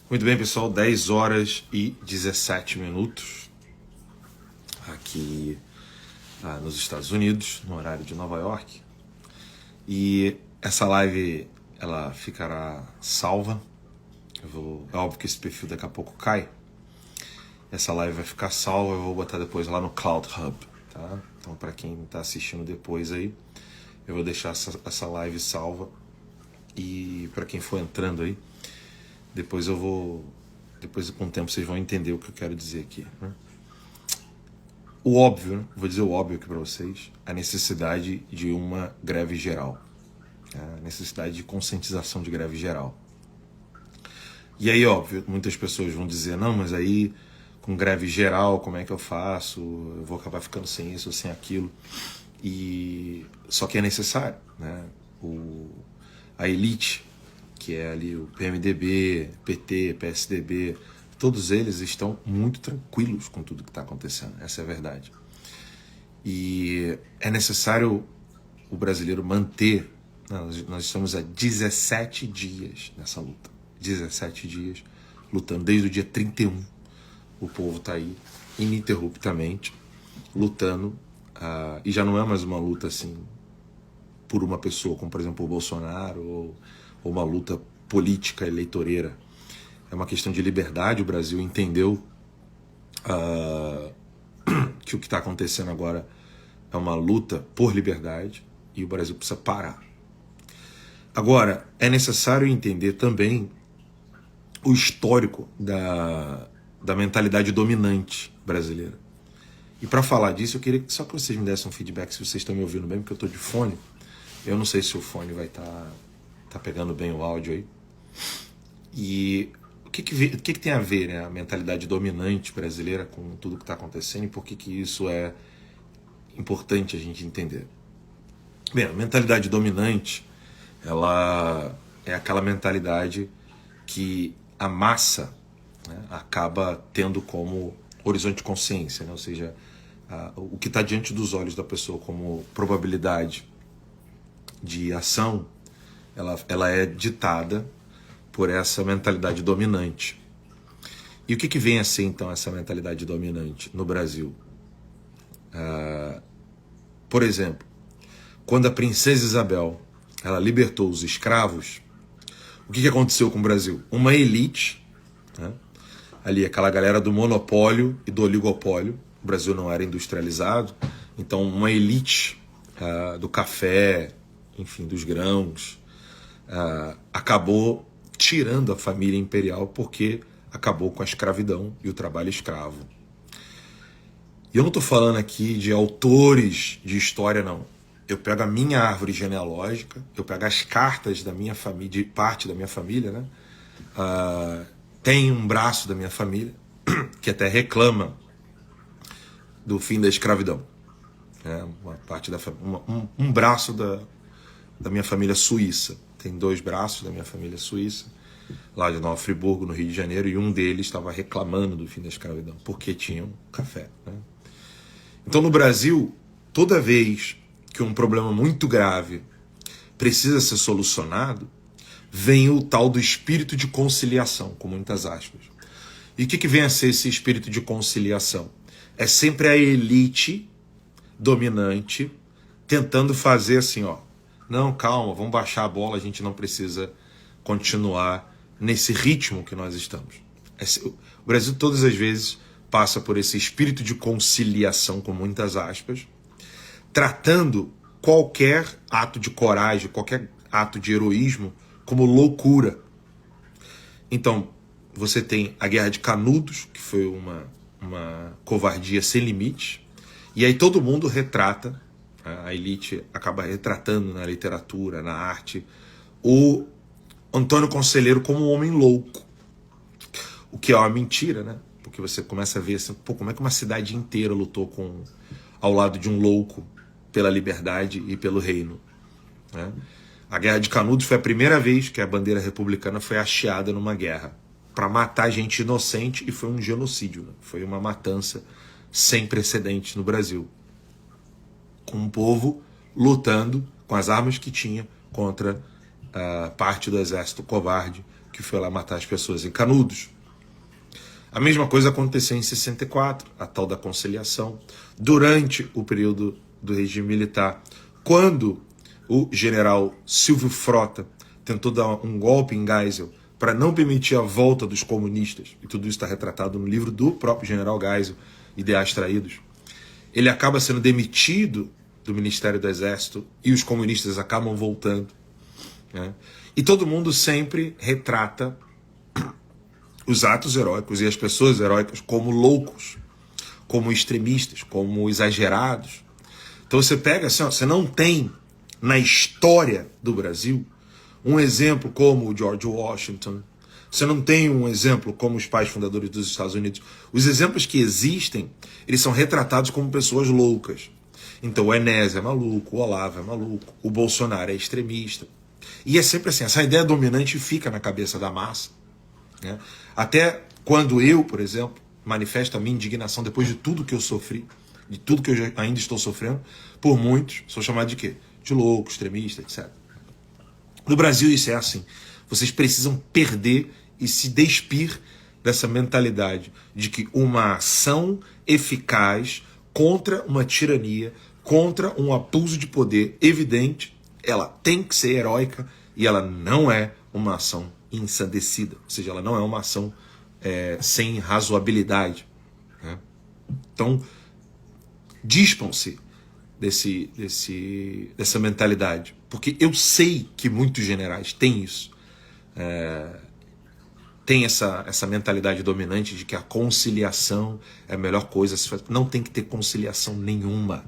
Muito bem, pessoal, 10 horas e 17 minutos aqui nos Estados Unidos, no horário de Nova York. E essa live, ela ficará salva. É óbvio que esse perfil daqui a pouco cai. Essa live vai ficar salva, eu vou botar depois lá no Cloud Hub, tá? Então, para quem está assistindo depois aí, eu vou deixar essa live salva. E para quem for entrando aí, depois com o tempo vocês vão entender o que eu quero dizer aqui, né? O óbvio, né? Vou dizer o óbvio aqui para vocês, a necessidade de uma greve geral, a necessidade de conscientização de greve geral. E aí, óbvio, muitas pessoas vão dizer, não, mas aí com greve geral, como é que eu faço? Eu vou acabar ficando sem isso ou sem aquilo. Só que é necessário, né? A elite, que é ali o PMDB, PT, PSDB, todos eles estão muito tranquilos com tudo que está acontecendo, essa é a verdade. E é necessário o brasileiro manter, nós estamos há 17 dias nessa luta, 17 dias lutando, desde o dia 31, o povo está aí ininterruptamente lutando, e já não é mais uma luta assim por uma pessoa, como por exemplo o Bolsonaro, ou uma luta política eleitoreira. É uma questão de liberdade. O Brasil entendeu que o que está acontecendo agora é uma luta por liberdade e o Brasil precisa parar. Agora, é necessário entender também o histórico da mentalidade dominante brasileira. E para falar disso, eu queria só que vocês me dessem um feedback se vocês estão me ouvindo bem, porque eu estou de fone. Eu não sei se o fone vai estar pegando bem o áudio aí. E o que tem a ver, né, a mentalidade dominante brasileira com tudo que está acontecendo e por que isso é importante a gente entender? Bem, a mentalidade dominante, ela é aquela mentalidade que a massa, né, acaba tendo como horizonte de consciência, né? Ou seja, o que está diante dos olhos da pessoa como probabilidade de ação, ela é ditada por essa mentalidade dominante. E o que vem a ser então essa mentalidade dominante no Brasil? Por exemplo, quando a princesa Isabel ela libertou os escravos, o que aconteceu com o Brasil? Uma elite, né? Ali aquela galera do monopólio e do oligopólio. O Brasil não era industrializado, então uma elite do café, enfim, dos grãos, acabou tirando a família imperial porque acabou com a escravidão e o trabalho escravo. E eu não estou falando aqui de autores de história, não. Eu pego a minha árvore genealógica, eu pego as cartas da minha família, de parte da minha família, né? Tem um braço da minha família que até reclama do fim da escravidão. Uma parte um braço da minha família suíça. Tem 2 braços da minha família suíça, lá de Nova Friburgo, no Rio de Janeiro, e um deles estava reclamando do fim da escravidão, porque tinham café, né? Então, no Brasil, toda vez que um problema muito grave precisa ser solucionado, vem o tal do espírito de conciliação, com muitas aspas. E o que vem a ser esse espírito de conciliação? É sempre a elite dominante tentando fazer assim, ó, não, calma, vamos baixar a bola, a gente não precisa continuar nesse ritmo que nós estamos. O Brasil todas as vezes passa por esse espírito de conciliação, com muitas aspas, tratando qualquer ato de coragem, qualquer ato de heroísmo como loucura. Então, você tem a Guerra de Canudos, que foi uma covardia sem limite, e aí todo mundo retrata, a elite acaba retratando na literatura, na arte, o Antônio Conselheiro como um homem louco. O que é uma mentira, né? Porque você começa a ver assim, pô, como é que uma cidade inteira lutou ao lado de um louco pela liberdade e pelo reino, né? A Guerra de Canudos foi a primeira vez que a bandeira republicana foi hasteada numa guerra para matar gente inocente, e foi um genocídio, né? Foi uma matança sem precedentes no Brasil, com um povo lutando com as armas que tinha contra parte do exército covarde que foi lá matar as pessoas em Canudos. A mesma coisa aconteceu em 64, a tal da conciliação, durante o período do regime militar, quando o general Silvio Frota tentou dar um golpe em Geisel para não permitir a volta dos comunistas, e tudo isso está retratado no livro do próprio general Geisel, Ideais Traídos. Ele acaba sendo demitido do Ministério do Exército e os comunistas acabam voltando, né? E todo mundo sempre retrata os atos heróicos e as pessoas heróicas como loucos, como extremistas, como exagerados. Então você pega assim, ó, você não tem na história do Brasil um exemplo como o George Washington, você não tem um exemplo como os pais fundadores dos Estados Unidos. Os exemplos que existem, eles são retratados como pessoas loucas. Então o Enéas é maluco, o Olavo é maluco, o Bolsonaro é extremista. E é sempre assim, essa ideia dominante fica na cabeça da massa, né? Até quando eu, por exemplo, manifesto a minha indignação depois de tudo que eu sofri, de tudo que eu ainda estou sofrendo, por muitos, sou chamado de quê? De louco, extremista, etc. No Brasil isso é assim. Vocês precisam perder e se despir dessa mentalidade de que uma ação eficaz contra uma tirania, contra um abuso de poder evidente, ela tem que ser heróica e ela não é uma ação ensandecida, ou seja, ela não é uma ação sem razoabilidade, né? Então, dispam-se dessa mentalidade, porque eu sei que muitos generais têm isso, tem essa mentalidade dominante de que a conciliação é a melhor coisa. Não tem que ter conciliação nenhuma.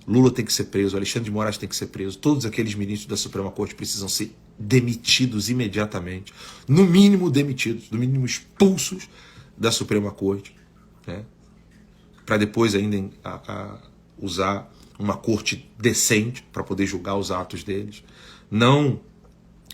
Lula tem que ser preso, Alexandre de Moraes tem que ser preso, todos aqueles ministros da Suprema Corte precisam ser demitidos imediatamente, no mínimo demitidos, no mínimo expulsos da Suprema Corte, né? Para depois ainda usar uma corte decente para poder julgar os atos deles, não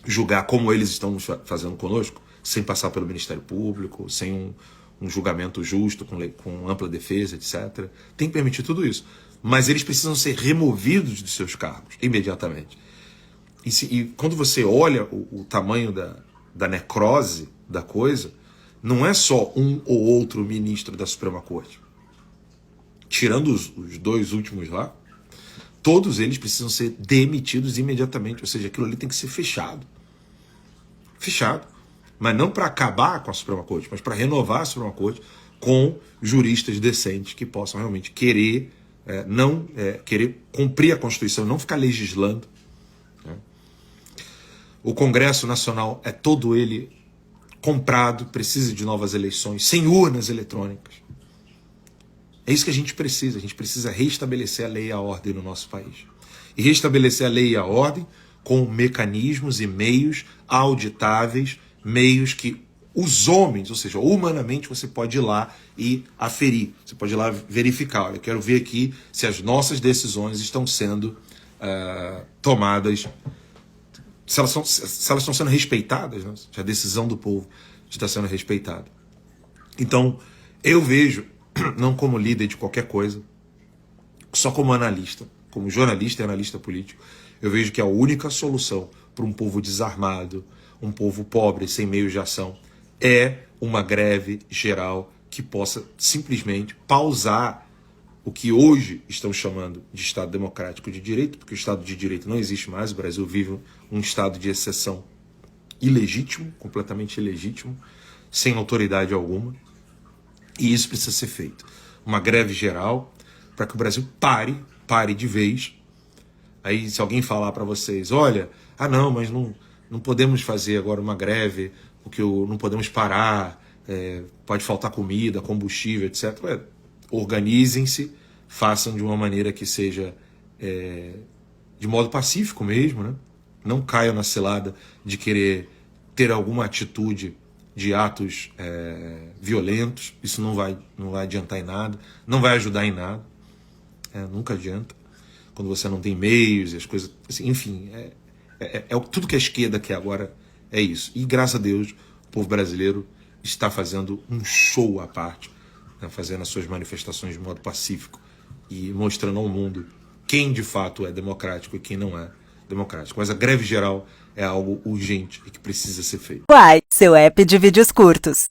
julgar como eles estão fazendo conosco, sem passar pelo Ministério Público, sem um julgamento justo, com ampla defesa, etc. Tem que permitir tudo isso. Mas eles precisam ser removidos de seus cargos imediatamente. E quando você olha o tamanho da necrose da coisa, não é só um ou outro ministro da Suprema Corte. Tirando os dois últimos lá, todos eles precisam ser demitidos imediatamente. Ou seja, aquilo ali tem que ser fechado. Fechado. Mas não para acabar com a Suprema Corte, mas para renovar a Suprema Corte com juristas decentes que possam realmente querer querer cumprir a Constituição, não ficar legislando, né? O Congresso Nacional é todo ele comprado, precisa de novas eleições, sem urnas eletrônicas. É isso que a gente precisa restabelecer a lei e a ordem no nosso país. E restabelecer a lei e a ordem com mecanismos e meios auditáveis, meios que os homens, ou seja, humanamente você pode ir lá e aferir, você pode ir lá verificar, olha, eu quero ver aqui se as nossas decisões estão sendo tomadas, se elas estão sendo respeitadas, né? Se a decisão do povo está sendo respeitada. Então, eu vejo, não como líder de qualquer coisa, só como analista, como jornalista e analista político, eu vejo que a única solução para um povo desarmado, um povo pobre, sem meios de ação, é uma greve geral que possa simplesmente pausar o que hoje estão chamando de Estado Democrático de Direito, porque o Estado de Direito não existe mais, o Brasil vive um estado de exceção ilegítimo, completamente ilegítimo, sem autoridade alguma, e isso precisa ser feito. Uma greve geral para que o Brasil pare de vez. Aí se alguém falar para vocês, olha, não, mas não podemos fazer agora uma greve, porque não podemos parar, pode faltar comida, combustível, etc. Organizem-se, façam de uma maneira que seja de modo pacífico mesmo, né? Não caiam na cilada de querer ter alguma atitude de atos violentos. Isso não vai adiantar em nada, não vai ajudar em nada, nunca adianta. Quando você não tem meios e as coisas, assim, enfim, tudo que a esquerda quer agora é isso. E graças a Deus, o povo brasileiro está fazendo um show à parte, né, fazendo as suas manifestações de modo pacífico e mostrando ao mundo quem de fato é democrático e quem não é. democrática. Mas a greve geral é algo urgente e que precisa ser feito. Uai, seu app de vídeos curtos.